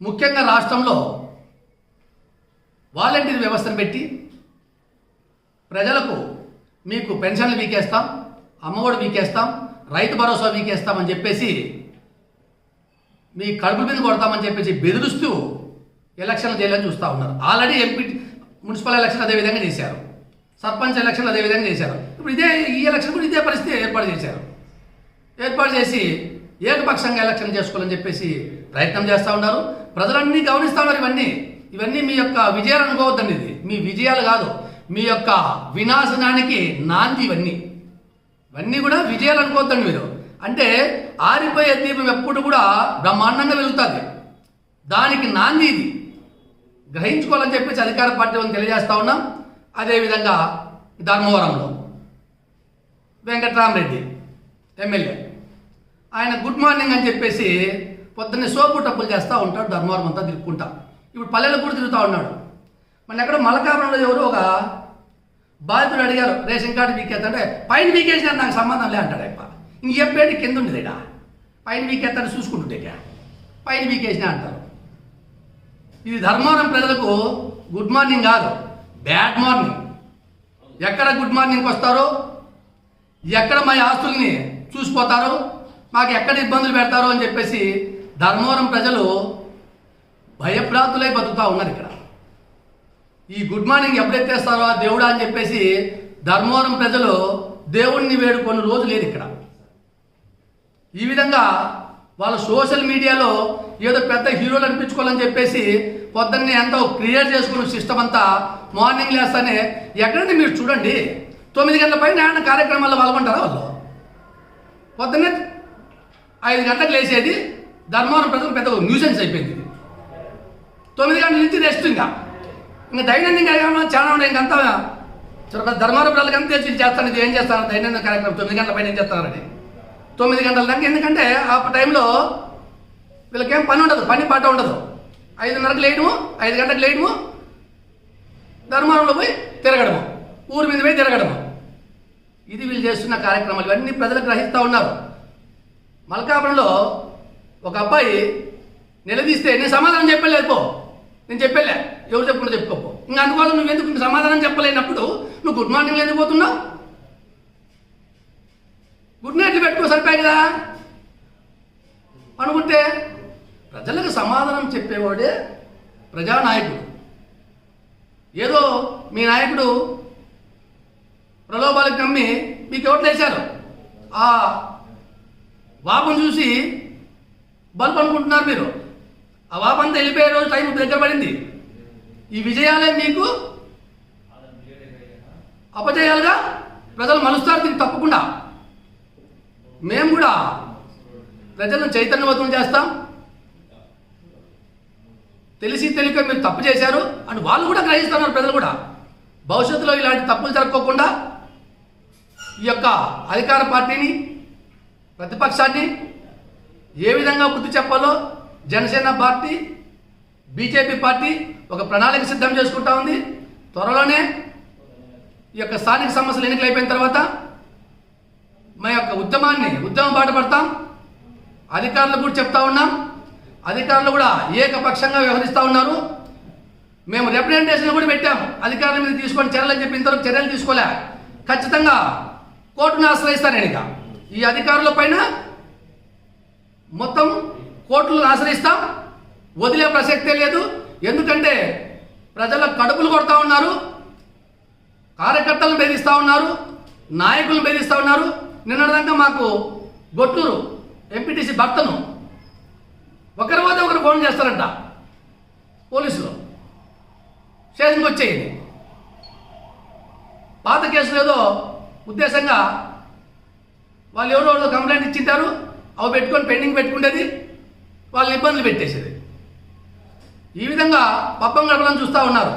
ముఖ్యంగా రాష్ట్రంలో వాలంటీర్ వ్యవస్థను పెట్టి ప్రజలకు మీకు పెన్షన్లు వీకేస్తాం, అమ్మఒడి వీకేస్తాం, రైతు భరోసా వీకేస్తామని చెప్పేసి మీ కడుపుల మీద కొడతామని చెప్పేసి బెదిరిస్తూ ఎలక్షన్లు చేయాలని చూస్తూ ఉన్నారు. ఆల్రెడీ ఎంపీ మున్సిపల్ ఎలక్షన్ అదేవిధంగా చేశారు, సర్పంచ్ ఎలక్షన్లు అదేవిధంగా చేశారు. ఇప్పుడు ఈ ఎలక్షన్ కూడా ఇదే పరిస్థితి ఏర్పాటు చేసి ఏకపక్షంగా ఎలక్షన్ చేసుకోవాలని చెప్పేసి ప్రయత్నం చేస్తూ ఉన్నారు. ప్రజలన్నీ గమనిస్తూ ఉన్నారు. ఇవన్నీ మీ యొక్క విజయాలు అనుకోవద్దండి. ఇది మీ విజయాలు కాదు, మీ యొక్క వినాశనానికి నాంది. ఇవన్నీ కూడా విజయాలు అనుకోవద్దండి మీరు. అంటే ఆరిపోయే దీపం ఎప్పుడు కూడా బ్రహ్మాండంగా వెలుగుతుంది, దానికి నాంది ఇది. గ్రహించుకోవాలని చెప్పేసి అధికార పార్టీ వాళ్ళని తెలియజేస్తా ఉన్నాం. అదేవిధంగా ధర్మవరంలో వెంకట్రామరెడ్డి ఎమ్మెల్యే, ఆయన గుడ్ మార్నింగ్ అని చెప్పేసి పొద్దున్నే సోపు టప్పులు చేస్తూ ఉంటాడు, ధర్మవరం అంతా తిరుక్కుంటా. ఇప్పుడు పల్లెలకు కూడా తిరుగుతూ ఉన్నాడు. మన ఎక్కడో మలకాపురంలో ఎవరు ఒక బాధితుడు అడిగారు, రేషన్ కార్డు వీకేస్తా పైన వీకేసినా నాకు సంబంధం లే అంటాడు. ఇంక చెప్పేది కింద ఉండేది ఇడా, పైన వీకేస్తాను చూసుకుంటుంటే పైన వీకేసినా అంటారు. ఇది ధర్మవరం ప్రజలకు గుడ్ మార్నింగ్ కాదు, బ్యాడ్ మార్నింగ్. ఎక్కడ గుడ్ మార్నింగ్కి వస్తారో, ఎక్కడ మా ఆస్తుల్ని చూసిపోతారో, మాకు ఎక్కడ ఇబ్బందులు పెడతారో అని చెప్పేసి ధర్మవరం ప్రజలు భయభ్రాంతులై బతుకుతూ ఉన్నారు. ఇక్కడ ఈ గుడ్ మార్నింగ్ ఎప్పుడెత్తేస్తారో దేవుడా అని చెప్పేసి ధర్మవరం ప్రజలు దేవుణ్ణి వేడుకొని రోజు లేదు ఇక్కడ. ఈ విధంగా వాళ్ళ సోషల్ మీడియాలో ఏదో పెద్ద హీరోలు అనిపించుకోవాలని చెప్పేసి పొద్దున్నే ఎంతో క్రియేట్ చేసుకున్న సిస్టమ్ అంతా మార్నింగ్ లేస్తానే ఎక్కడంటే మీరు చూడండి 9 గంటల పైన కార్యక్రమాల్లో పాల్గొంటారా వాళ్ళు? పొద్దున్నే 5 గంటలకు లేచేది ధర్మవరం ప్రజలకు పెద్ద న్యూసెన్స్ అయిపోయింది. 9 గంటల నుంచి రెస్ట్. ఇంకా దైనందిక కార్యక్రమాలు చాలా ఉన్నాయి. ఇంకంతా ధర్మవరం ప్రజలకు అంతా తెలిసి చేస్తాను, ఇది ఏం చేస్తాను దైనందిక కార్యక్రమం 9 గంటల పైన ఏం చేస్తారని 9 గంటల దాకా. ఎందుకంటే ఆ టైంలో వీళ్ళకేం పని ఉండదు, పని పాట ఉండదు. 5:30కు లేయడము, 5 గంటలకు లేయడము, ధర్మవరంలో పోయి తిరగడము, ఊరి మీద పోయి తిరగడము. ఇది వీళ్ళు చేస్తున్న కార్యక్రమాలు. ఇవన్నీ ప్రజలకు గ్రహిస్తూ ఉన్నారు. మల్కాపురంలో ఒక అబ్బాయి నిలదీస్తే నేను సమాధానం చెప్పలేదు, పో నేను చెప్పలే, ఎవరు చెప్పుకుంటూ చెప్పుకోపో. ఇంకా అందుకోసం నువ్వు ఎందుకు సమాధానం చెప్పలేనప్పుడు నువ్వు గుడ్ మార్నింగ్ ఎందుకు పోతున్నావు? గుడ్ నైట్లు పెట్టుకో సరిపోయి కదా అనుకుంటే. ప్రజలకు సమాధానం చెప్పేవాడే ప్రజానాయకుడు. ఏదో మీ నాయకుడు ప్రలోభాలకు నమ్మి మీకు ఓట్లు వేశారు, ఆ వాపను చూసి బల్బు అనుకుంటున్నారు మీరు. ఆ వాపంతా వెళ్ళిపోయే రోజు టైం దగ్గర పడింది. ఈ విజయాలే మీకు అపజయాలుగా ప్రజలు మలుస్తారు. దీనికి తప్పకుండా మేము కూడా ప్రజలను చైతన్యవంతం చేస్తాం. తెలిసి తెలియక మీరు తప్పు చేశారు అని వాళ్ళు కూడా గ్రహిస్తున్నారు. ప్రజలు కూడా భవిష్యత్తులో ఇలాంటి తప్పులు జరగకోకుండా ఈ యొక్క అధికార పార్టీని, ప్రతిపక్షాన్ని ఏ విధంగా బుద్ధి చెప్పాలో జనసేన పార్టీ, బీజేపీ పార్టీ ఒక ప్రణాళిక సిద్ధం చేసుకుంటా ఉంది. త్వరలోనే ఈ యొక్క స్థానిక సమస్యలు ఎన్నికలు అయిపోయిన తర్వాత మా యొక్క ఉద్యమం బాట పడతాం. అధికారులు కూడా చెప్తా ఉన్నాం. అధికారులు కూడా ఏకపక్షంగా వ్యవహరిస్తూ ఉన్నారు. మేము రిప్రజెంటేషన్ కూడా పెట్టాము, అధికారుల మీద తీసుకొని చర్యలు చెప్పి ఇంతవరకు చర్యలు తీసుకోలే. ఖచ్చితంగా కోర్టును ఆశ్రయిస్తాను నేను. ఇక ఈ అధికారుల పైన మొత్తం కోర్టులను ఆశ్రయిస్తాం, వదిలే ప్రసక్తే లేదు. ఎందుకంటే ప్రజల కడుపులు కొడతా ఉన్నారు, కార్యకర్తలను బెదిరిస్తూ ఉన్నారు, నాయకులను బెదిరిస్తూ ఉన్నారు. నిన్నటిదాకా మాకు గొట్టూరు ఎంపీటీసీ భర్తను ఒకరి వద్ద ఒకరు ఫోన్ చేస్తారంట పోలీసులు, స్టేషన్కి వచ్చేయండి. పాత కేసులు ఏదో ఉద్దేశంగా వాళ్ళు ఎవరో కంప్లైంట్ ఇచ్చింటారు, అవి పెట్టుకొని పెండింగ్ పెట్టుకునేది, వాళ్ళని ఇబ్బందులు పెట్టేసేది. ఈ విధంగా పబ్బం గడపలను చూస్తూ ఉన్నారు.